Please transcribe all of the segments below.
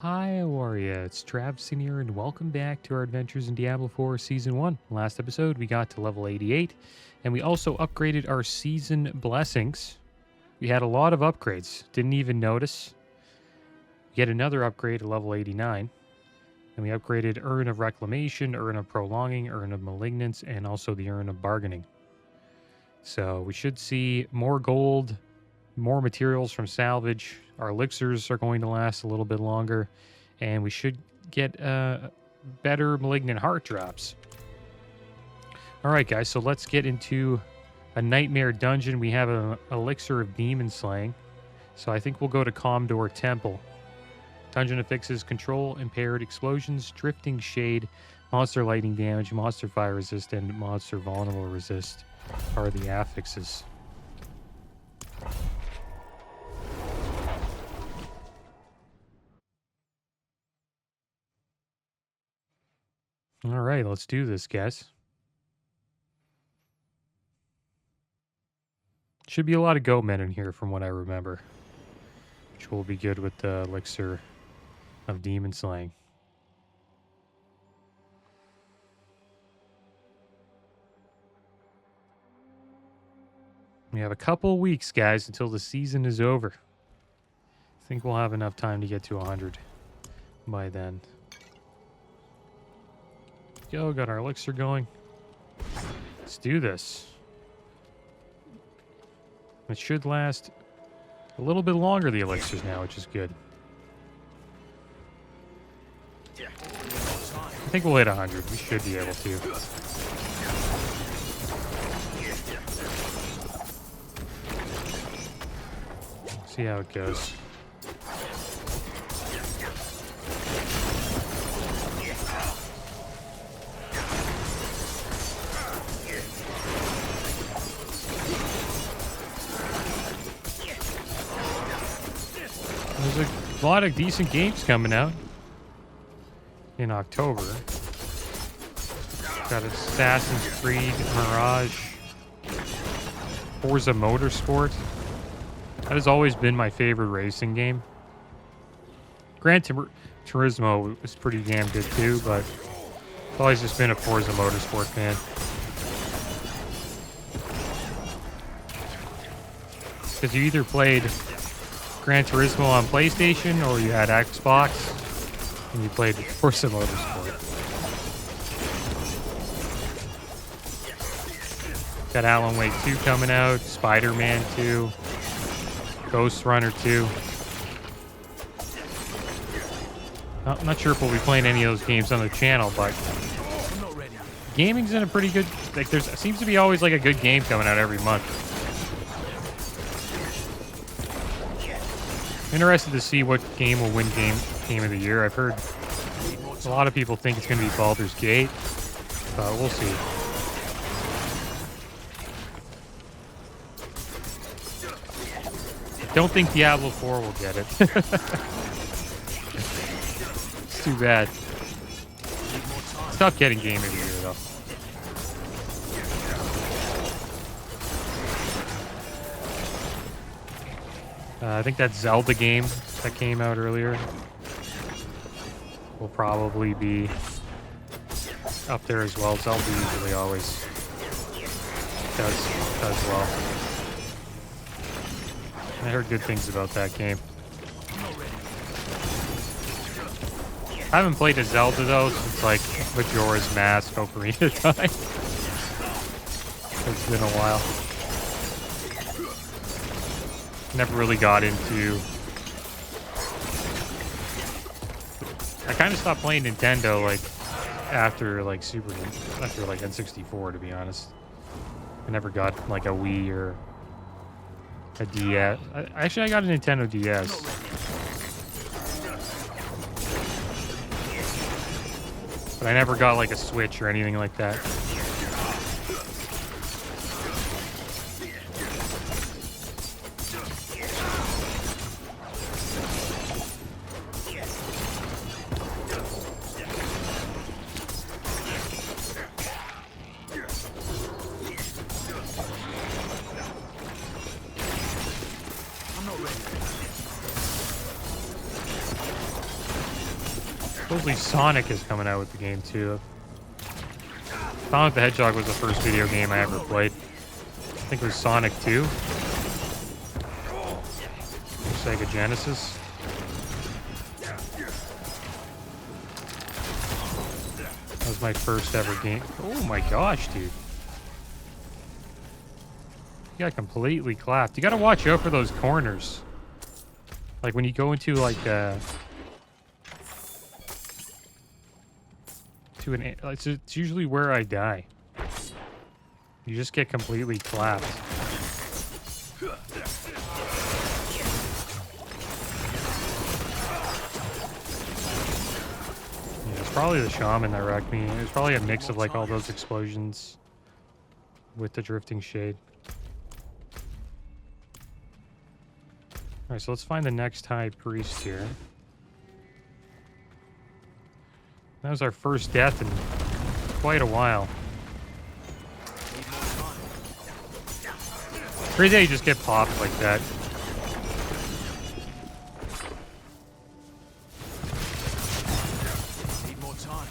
Hi, how are ya? It's Travis in here, and welcome back to our adventures in Diablo 4 Season 1. Last episode, we got to level 88, and we also upgraded our season blessings. We had a lot of upgrades, didn't even notice. Yet another upgrade to level 89, and we upgraded Urn of Reclamation, Urn of Prolonging, Urn of Malignance, and also the Urn of Bargaining. So we should see more gold, more materials from salvage. Our elixirs are going to last a little bit longer, and we should get better malignant heart drops. All right, guys, so let's get into a nightmare dungeon. We have an elixir of demon slaying, so I think we'll go to Comdor Temple. Dungeon affixes control, impaired explosions, drifting shade, monster lightning damage, monster fire resist, and monster vulnerable resist are the affixes. All right, let's do this, guys. Should be a lot of goat men in here from what I remember, which will be good with the elixir of demon slaying. We have a couple weeks, guys, until the season is over. I think we'll have enough time to get to 100 by then. Go, got our elixir going. Let's do this. It should last a little bit longer, the elixirs now, which is good. I think we'll hit 100. We should be able to. See how it goes. There's a lot of decent games coming out in October. Got Assassin's Creed, Mirage, Forza Motorsport. That has always been my favorite racing game. Gran Turismo was pretty damn good too, but I've always just been a Forza Motorsport fan. Because you either played Gran Turismo on PlayStation or you had Xbox and you played Forza Motorsport. Got Alan Wake 2 coming out, Spider-Man 2, Ghost Runner 2. I'm not sure if we'll be playing any of those games on the channel, but gaming's in a pretty good... Like, there seems to be always like a good game coming out every month. Interested to see what game will win game of the year. I've heard a lot of people think it's going to be Baldur's Gate, but we'll see. Don't think Diablo 4 will get it. It's too bad. It's tough getting game of the year, though. I think that Zelda game that came out earlier will probably be up there as well. Zelda usually always does well. I heard good things about that game. I haven't played a Zelda though since like Majora's Mask Ocarina of Time. It's been a while. Never really got into... I kind of stopped playing Nintendo like after like after like N64, to be honest. I never got like a Wii or a DS. Actually, I got a Nintendo DS. But I never got like a Switch or anything like that. Supposedly Sonic is coming out with the game too. Sonic the Hedgehog was the first video game I ever played. I think it was Sonic 2. Sega Genesis. That was my first ever game. Oh my gosh, dude. You got completely clapped. You gotta watch out for those corners. Like when you go into like it's usually where I die. You just get completely clapped. Yeah, it's probably the shaman that wrecked me. It was probably a mix of like all those explosions with the drifting shade. Alright, so let's find the next high priest here. That was our first death in quite a while. Crazy how you just get popped like that. Need more time.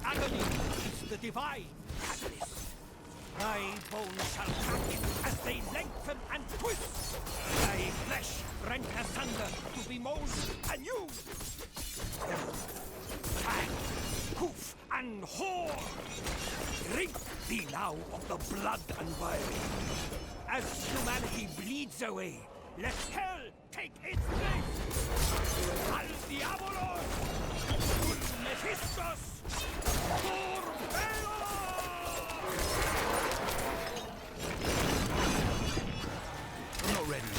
Agony is the divine catalyst. Thy bones shall crack as they lengthen and twist. Thy flesh rent asunder to be molded anew. Fang, hoof, and horn. Drink thee now of the blood and wine. As humanity bleeds away, let hell take its place. Al Diablo, un Mephistos, Torpedo! I'm not ready.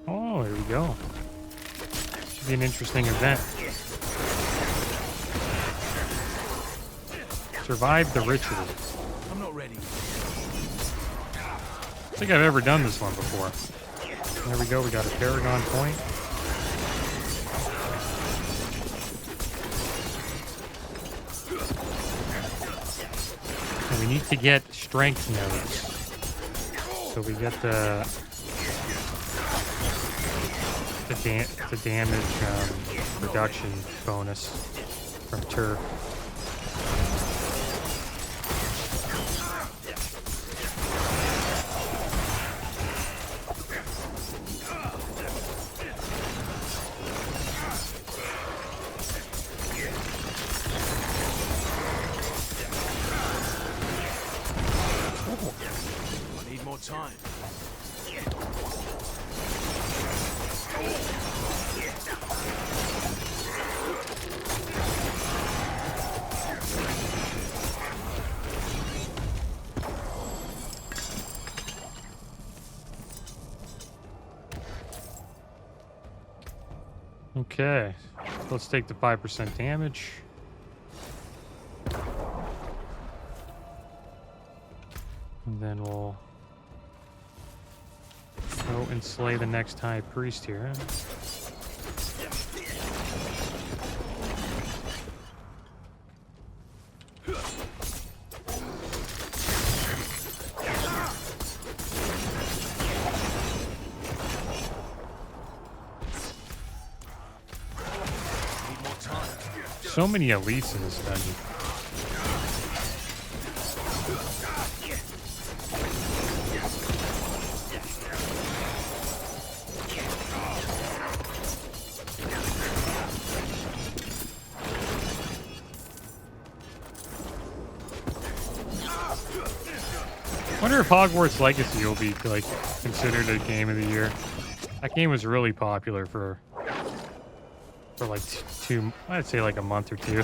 Oh, here we go. Should be an interesting event. Survive the ritual. I'm not ready. I don't think I've ever done this one before. There we go. We got a Paragon point. And we need to get strength nodes. So we get the damage reduction bonus from turf. I need more time. Okay, let's take the 5% damage. And then we'll go and slay the next high priest here. So many elites in this dungeon. Wonder if Hogwarts Legacy will be like considered a game of the year. That game was really popular for like I'd say like a month or two.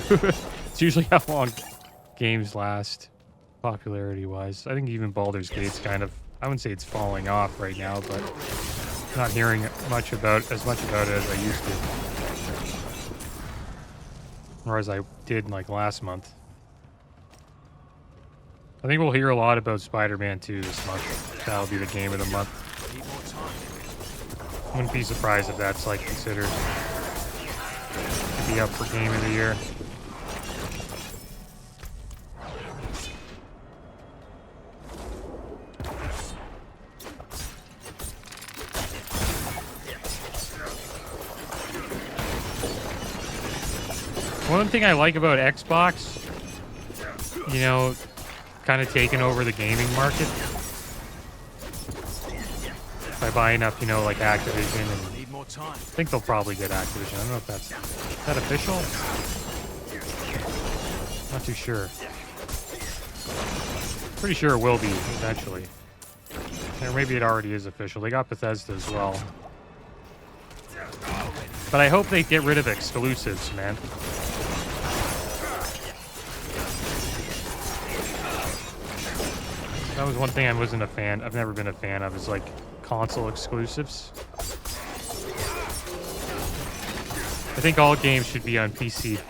It's usually how long games last, popularity-wise. I think even Baldur's Gate's kind of, I wouldn't say it's falling off right now, but not hearing as much about it as I used to. Or as I did like last month. I think we'll hear a lot about Spider-Man 2 this month. That'll be the game of the month. Need more time. Wouldn't be surprised if that's like considered to be up for Game of the Year. One thing I like about Xbox, you know, kind of taking over the gaming market by buying up, you know, like Activision, and Need more time. I think they'll probably get Activision. I don't know if that's, is that official? Not too sure. Pretty sure it will be eventually. Or maybe it already is official. They got Bethesda as well. But I hope they get rid of exclusives, man. That was one thing I wasn't a fan. I've never been a fan of, is like console exclusives. I think all games should be on PC.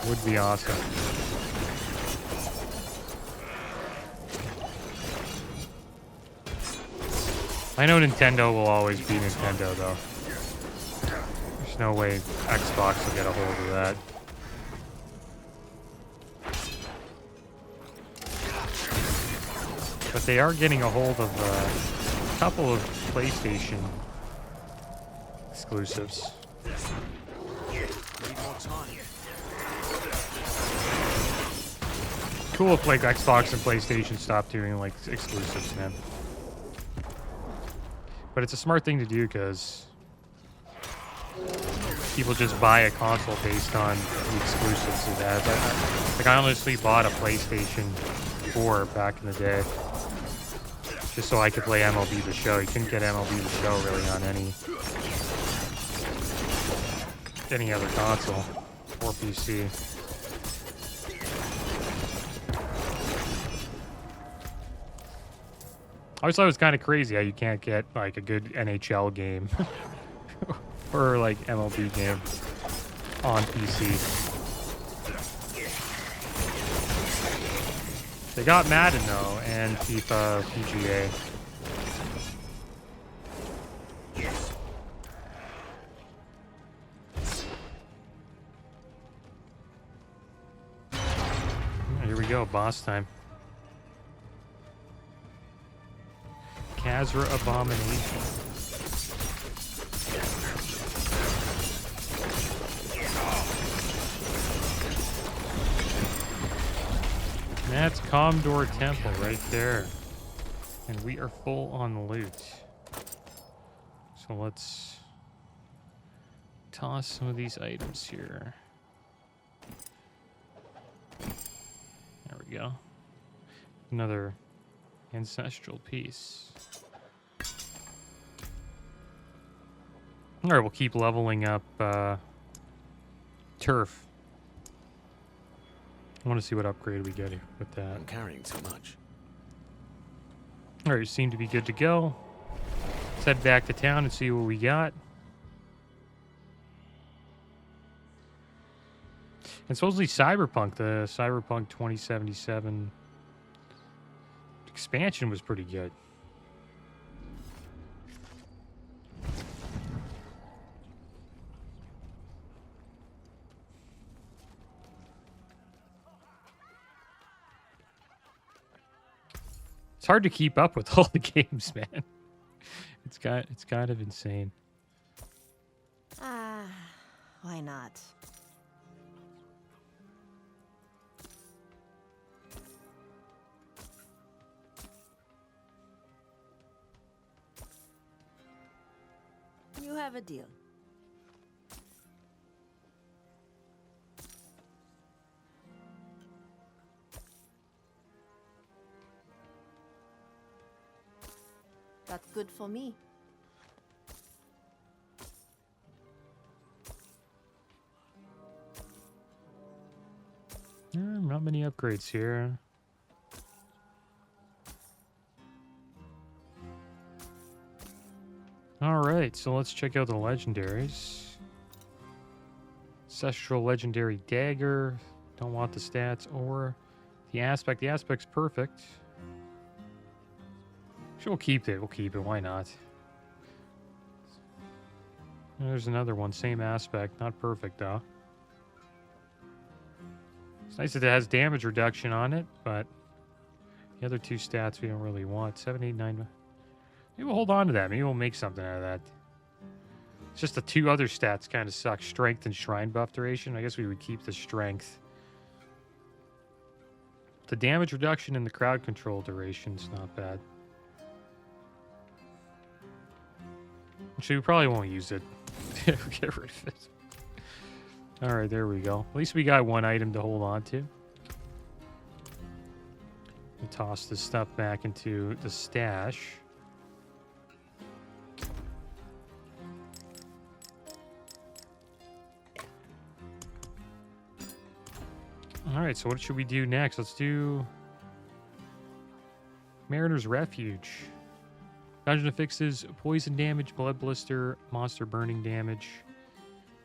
Would be awesome. I know Nintendo will always be Nintendo, though. There's no way Xbox will get a hold of that. But they are getting a hold of a couple of PlayStation exclusives. Need more time. Cool if like Xbox and PlayStation stop doing like exclusives, man. But it's a smart thing to do because people just buy a console based on the exclusives it has. Like I honestly bought a PlayStation 4 back in the day just so I could play MLB The Show. You couldn't get MLB The Show really on any other console or PC. I always thought it was kind of crazy how you can't get like a good NHL game or like MLB game on PC. They got Madden though, and FIFA, PGA. Here we go, boss time. Khazra Abomination. That's Commodore Temple right there. And we are full on loot. So let's toss some of these items here. There we go. Another ancestral piece. All right, we'll keep leveling up turf. I want to see what upgrade we get here with that. I'm carrying too much. All right, seem to be good to go. Let's head back to town and see what we got. And supposedly Cyberpunk, the Cyberpunk 2077 expansion was pretty good. It's hard to keep up with all the games, man. It's kind of insane. Why not? You have a deal. That's good for me. Not many upgrades here. All right, so let's check out the legendaries. Ancestral Legendary Dagger. Don't want the stats or the aspect. The aspect's perfect. We'll keep it. We'll keep it. Why not? There's another one. Same aspect. Not perfect, though. It's nice that it has damage reduction on it, but the other two stats we don't really want. 7, 8, 9. Maybe we'll hold on to that. Maybe we'll make something out of that. It's just the two other stats kind of suck. Strength and shrine buff duration. I guess we would keep the strength. The damage reduction and the crowd control duration's not bad. Actually, we probably won't use it. Get rid of it. Alright, there we go. At least we got one item to hold on to. We'll toss this stuff back into the stash. Alright, so what should we do next? Let's do Mariner's Refuge. Dungeon affixes poison damage, blood blister, monster burning damage,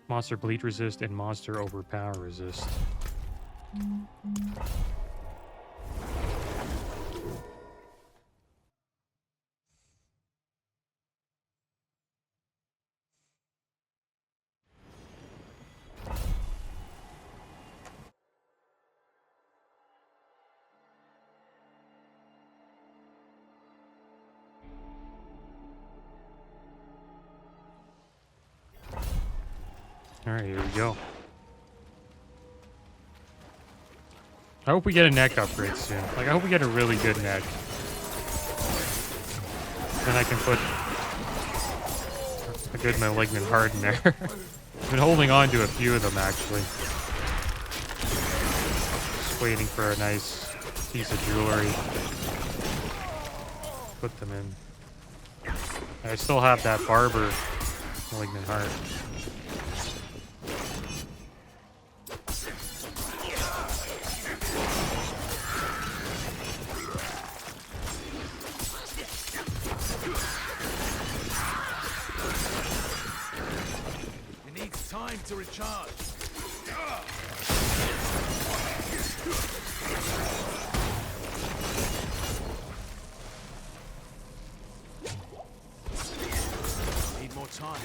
monster bleed resist, and monster overpower resist. Alright, here we go. I hope we get a neck upgrade soon. Like, I hope we get a really good neck. Then I can put a good malignant heart in there. I've been holding on to a few of them, actually. Just waiting for a nice piece of jewelry. Put them in. I still have that barber malignant heart. Time to recharge. Need more time.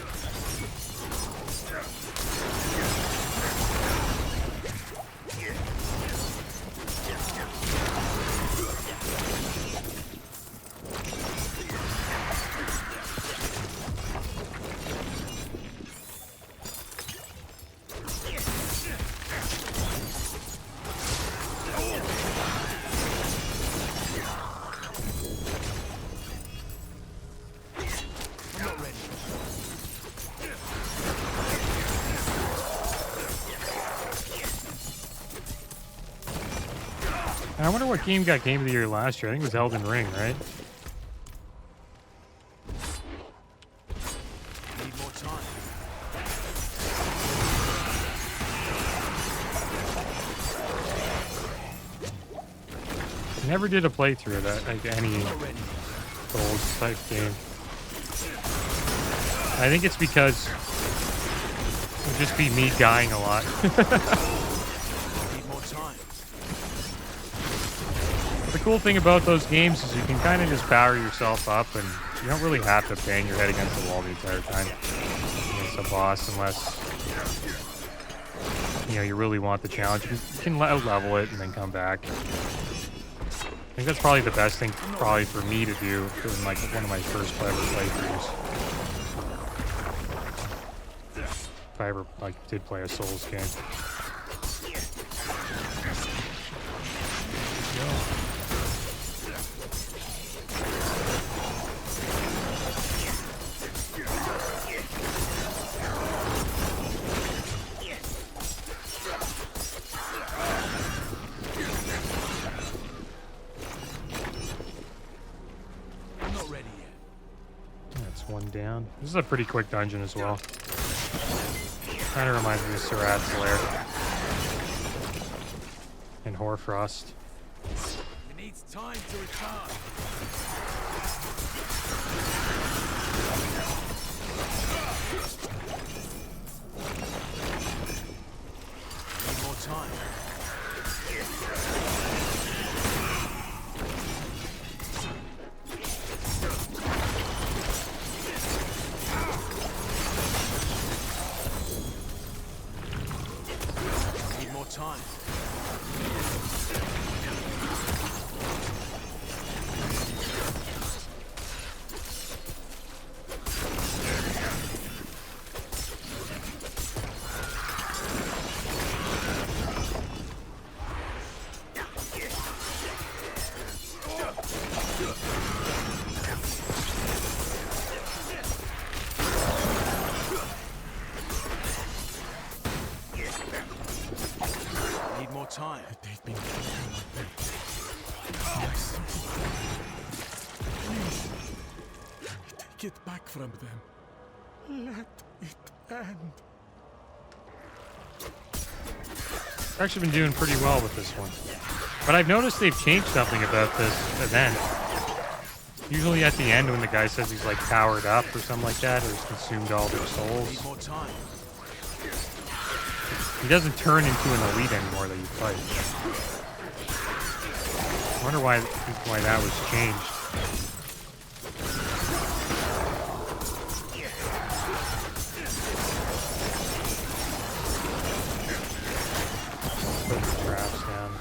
I wonder what game got Game of the Year last year. I think it was Elden Ring, right? Need more time. I never did a playthrough of that, like any Souls type game. I think it's because it would just be me dying a lot. Need more time. The cool thing about those games is you can kind of just power yourself up and you don't really have to bang your head against the wall the entire time against a boss unless, you know, you really want the challenge. You can level it and then come back. I think that's probably the best thing probably for me to do in like one of my first ever playthroughs. If I ever like did play a Souls game. Down. This is a pretty quick dungeon as well. Kind of reminds me of Surat's Lair and Hoarfrost. It needs time to recharge. Need more time. take it back from them. Let it end. I've actually been doing pretty well with this one. But I've noticed they've changed something about this event. Usually at the end when the guy says he's like powered up or something like that, or he's consumed all their souls, he doesn't turn into an elite anymore that you fight. I wonder why that was changed. Put the traps down.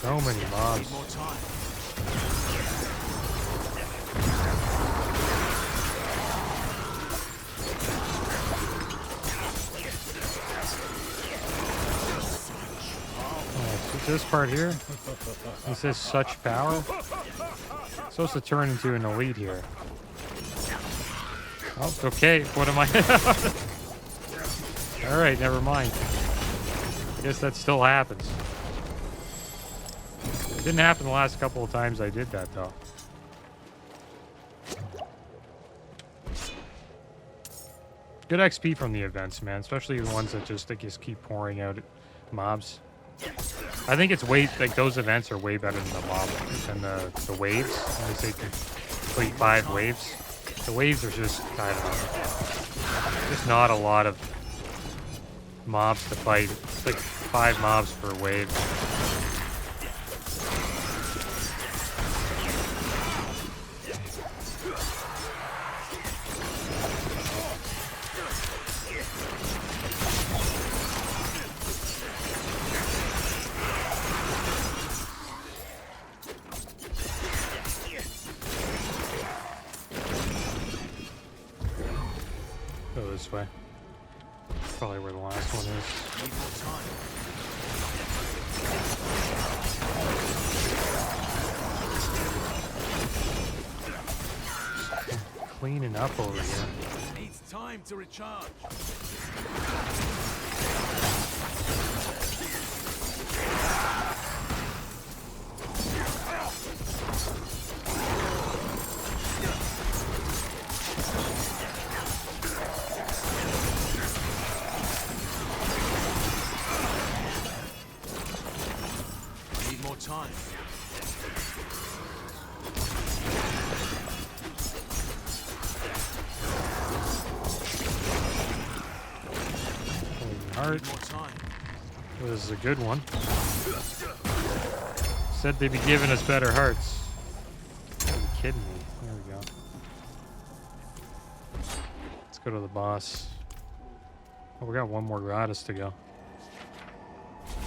So many mobs. This part here, it says such power. It's supposed to turn into an elite here. Oh, okay. What am I? All right, never mind. I guess that still happens. It didn't happen the last couple of times I did that, though. Good XP from the events, man. Especially the ones that just keep pouring out mobs. I think it's way, like, those events are way better than the mob, than the waves. When they say complete 5 waves. The waves are just, I don't know, just not a lot of mobs to fight. It's like 5 mobs per wave. Go this way. Probably where the last one is. Cleaning up over here. Needs time to recharge. Need more time. Heart. Well, this is a good one. Said they'd be giving us better hearts. Are you kidding me? There we go. Let's go to the boss. Oh, we got one more gratis to go.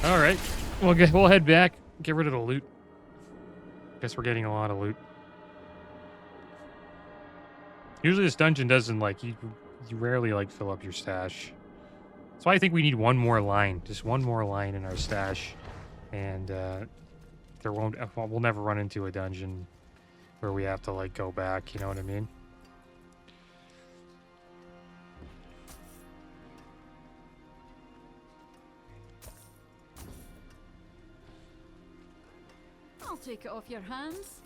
All right, we'll head back. Get rid of the loot. Guess we're getting a lot of loot. Usually this dungeon doesn't like you rarely like fill up your stash. That's why I think we need one more line, just one more line in our stash, and we'll never run into a dungeon where we have to like go back. You know what I mean? I'll take it off your hands.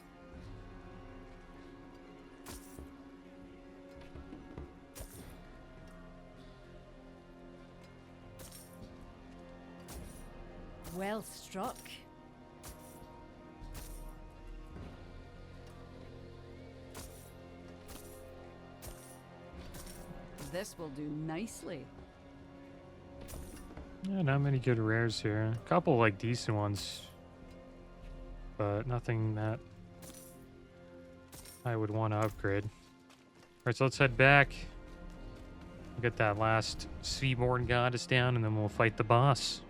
Well struck. This will do nicely. Yeah, not many good rares here. A couple like decent ones, but nothing that I would want to upgrade. All right, so let's head back. We'll get that last Seaborn Goddess down, and then we'll fight the boss.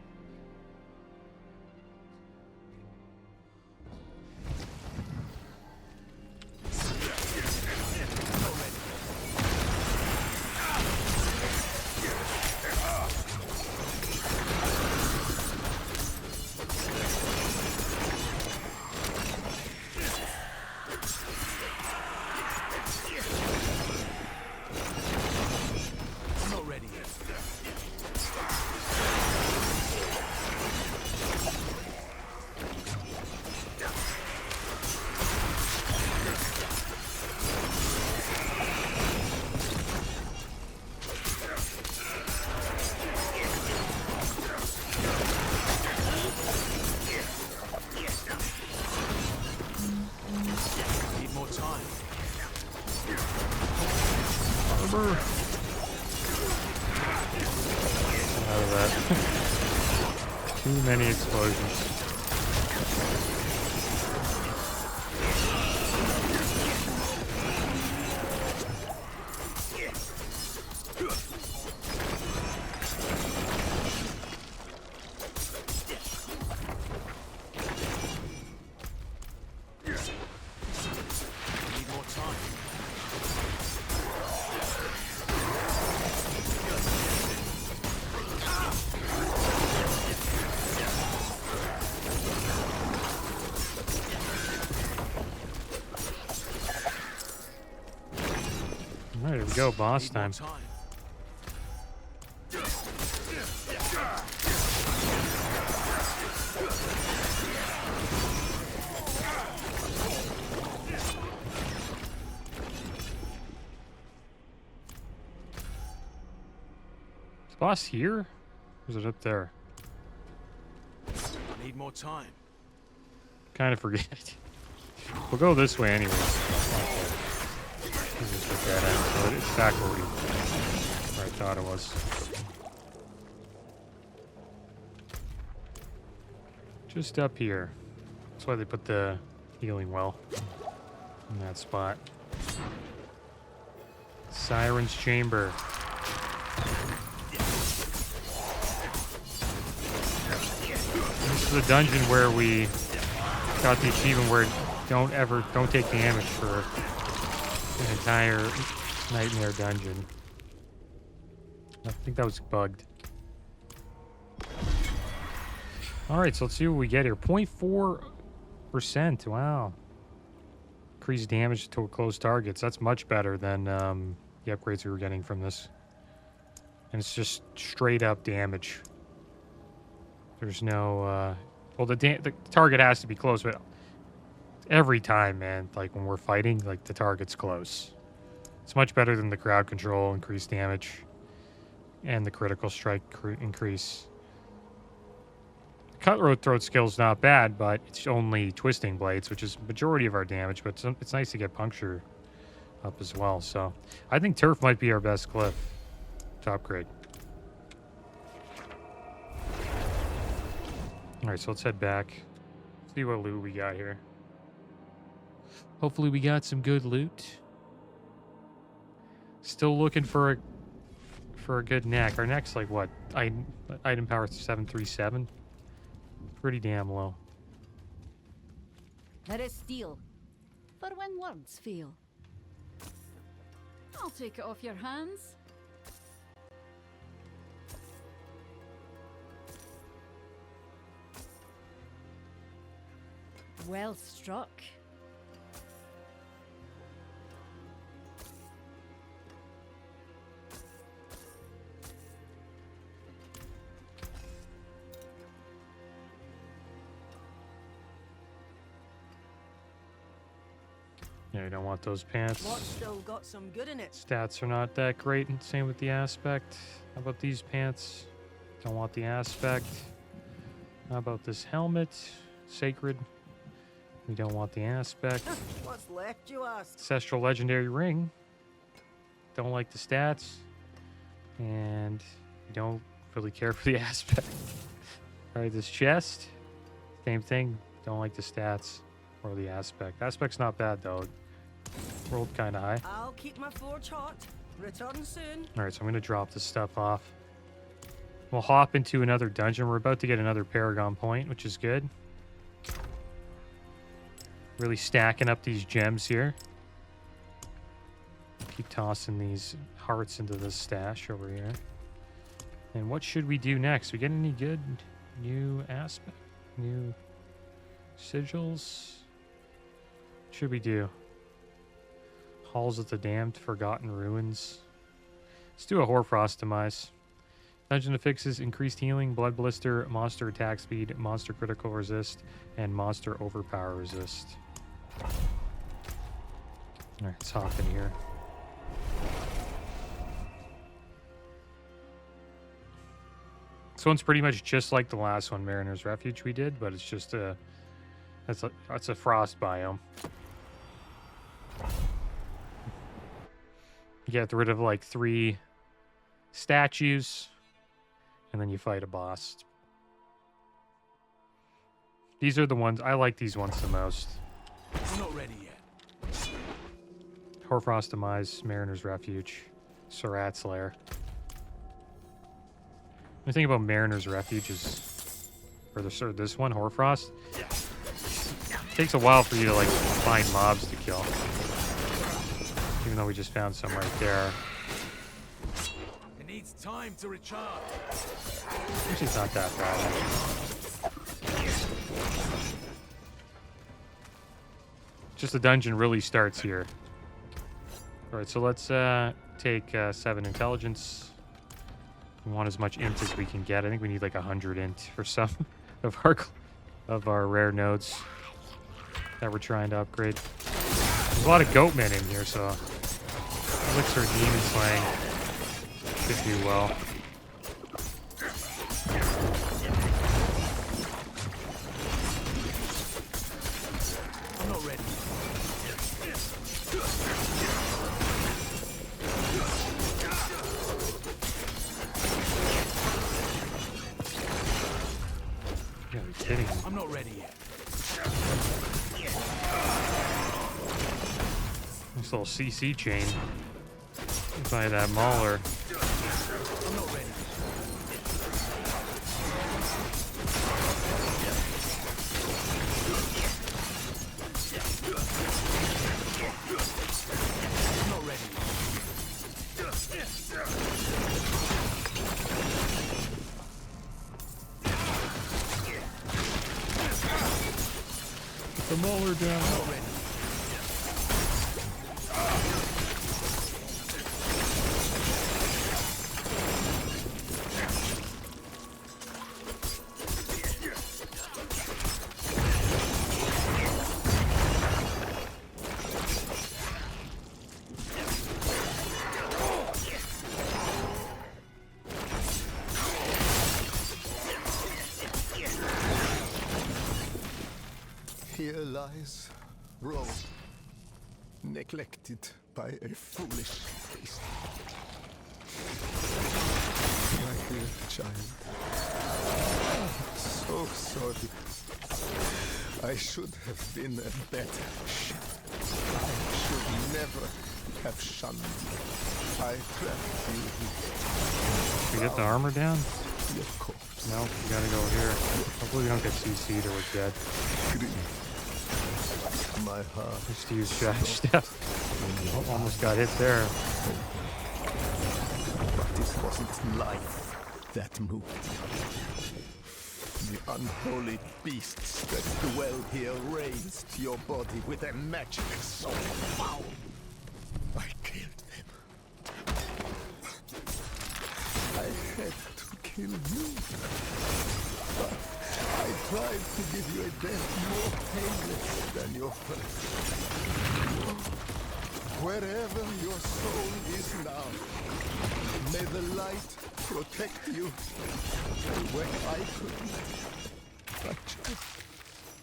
armor. Out of that. Too many explosions. Need more time. All right, here we go, boss Need more time. time. Is the boss here? Or is it up there? Need more time. Kind of forget. We'll go this way anyway. Just look at it. So it's back where I thought it was. Just up here. That's why they put the healing well in that spot. Siren's Chamber. This is a dungeon where we got the achievement where don't take damage for an entire nightmare dungeon. I think that was bugged. Alright, so let's see what we get here. 0.4%. Wow. Increased damage to close targets. That's much better than the upgrades we were getting from this. And it's just straight up damage. There's no well, the target has to be close, but every time, man, like when we're fighting, like the target's close. It's much better than the crowd control, increased damage, and the critical strike increase. Cutthroat throat skill's not bad, but it's only twisting blades, which is majority of our damage, but it's nice to get puncture up as well. So I think turf might be our best clip to upgrade. Alright, so let's head back. See what loot we got here. Hopefully we got some good loot. Still looking for a good neck. Our neck's like what? Item power 737. Pretty damn low. There is steel. For when words fail. I'll take it off your hands. Well struck. Yeah, you don't want those pants. What's still got some good in it? Stats are not that great, and same with the aspect. How about these pants? Don't want the aspect. How about this helmet? Sacred. We don't want the aspect. What's left, you ask? Ancestral legendary ring. Don't like the stats. And we don't really care for the aspect. Alright, this chest. Same thing. Don't like the stats or the aspect. Aspect's not bad though. Rolled kind of high. I'll keep my forge hot. Return soon. Alright, so I'm going to drop this stuff off. We'll hop into another dungeon. We're about to get another Paragon point, which is good. Really stacking up these gems here. Keep tossing these hearts into this stash over here. And what should we do next? We get any good new aspect? New sigils? What should we do? Halls of the Damned, Forgotten Ruins. Let's do a Hoarfrost demise. Dungeon affixes increased healing, blood blister, monster attack speed, monster critical resist, and monster overpower resist. Alright, let's hop in here. This one's pretty much just like the last one, Mariner's Refuge we did, but it's just it's a frost biome. You get rid of like 3 statues, and then you fight a boss. These are the ones I like. These ones the most. I'm not ready yet. Hoarfrost Demise, Mariner's Refuge, Surat's Lair. The thing about Mariner's Refuge is, or this one, Hoarfrost, it takes a while for you to like find mobs to kill. Even though we just found some right there. It needs time to recharge. Actually, it's not that bad. Just the dungeon really starts here. Alright, so let's take 7 intelligence. We want as much int as we can get. I think we need like 100 int for some of our rare nodes that we're trying to upgrade. There's a lot of goatmen in here, so Elixir Demon Slaying should do well. I'm not ready. You gotta be kidding me. I'm not ready yet. This little CC chain by that Mauler. I'm not ready. I'm not ready. Get the Mauler down. I'm not ready. Here lies Rome, neglected by a foolish priest. My dear child, so sorry. I should have been a better shepherd. I should never have shunned you. I trapped you. We get the armor down? Your corpse. No, we gotta go here. Hopefully we don't get CC'd or we're dead. Grief. My heart. Just use Shash Step. Oh, almost got hit there. But it wasn't life that moved you. The unholy beasts that dwell here raised your body with a magic so foul. I killed them. I had to kill you. But I tried to give you a death more painless than your first. Wherever your soul is now, may the light protect you. And when I couldn't, I just...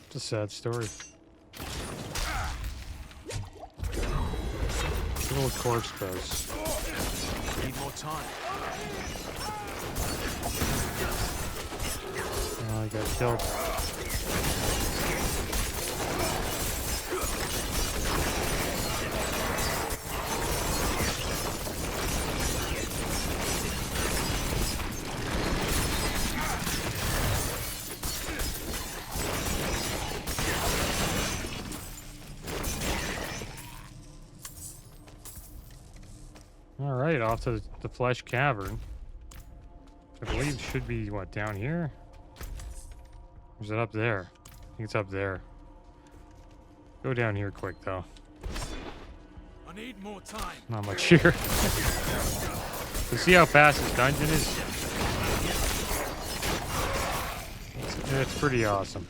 It's a sad story. Little corpse crows. Need more time. Oh, I got killed. All right, off to the Flesh Cavern. I believe it should be, what, down here? Or is it up there? I think it's up there. Go down here quick, though. I need more time. Not much here. You see how fast this dungeon is? It's pretty awesome.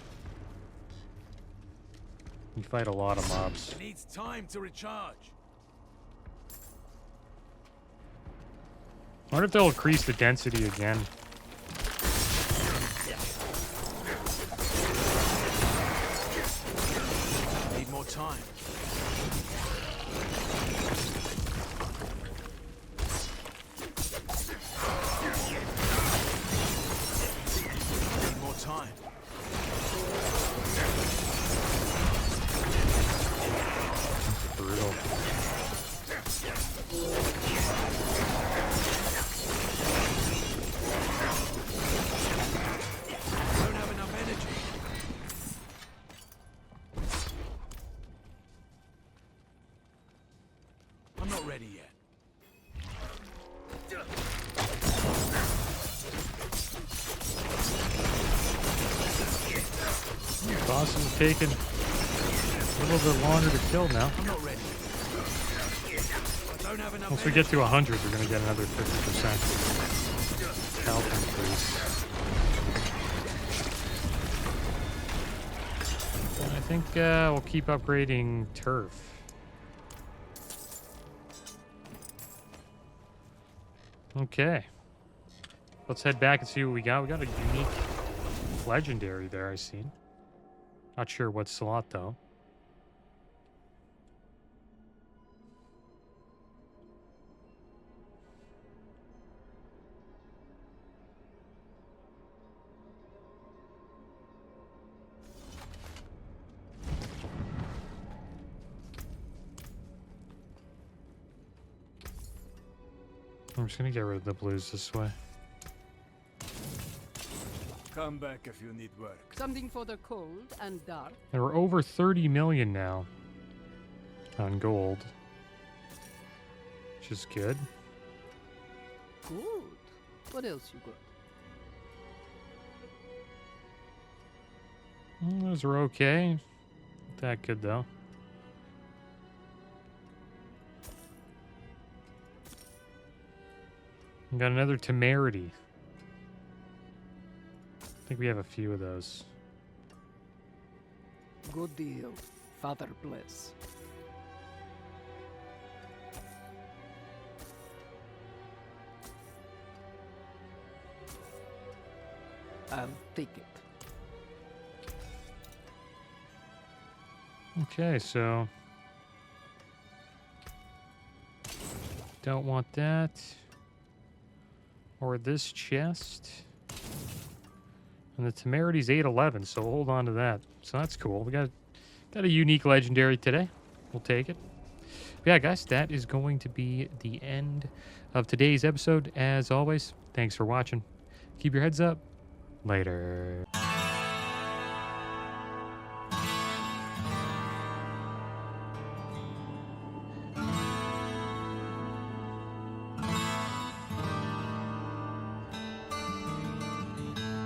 You fight a lot of mobs. It needs time to recharge. I wonder if they'll increase the density again. Need more time. Don't have enough energy. I'm not ready yet. Boss is taking a little bit longer to kill now. I'm not ready. I don't have enough Once we get to 100, we're going to get another 50% health increase. And I think we'll keep upgrading turf. Okay. Let's head back and see what we got. We got a unique legendary there, I seen. Not sure what slot, though. I'm just gonna get rid of the blues this way. Come back if you need work. Something for the cold and dark. And we're over 30 million now on gold, which is good. Good. What else you got? Those are okay. Not that good though. We got another temerity. I think we have a few of those. Good deal. Father bless. I'll take it. Okay, so don't want that. Or this chest. And the temerity's 811, so we'll hold on to that. So that's cool. We got a unique legendary today. We'll take it. But yeah, guys, that is going to be the end of today's episode. As always, thanks for watching. Keep your heads up. Later.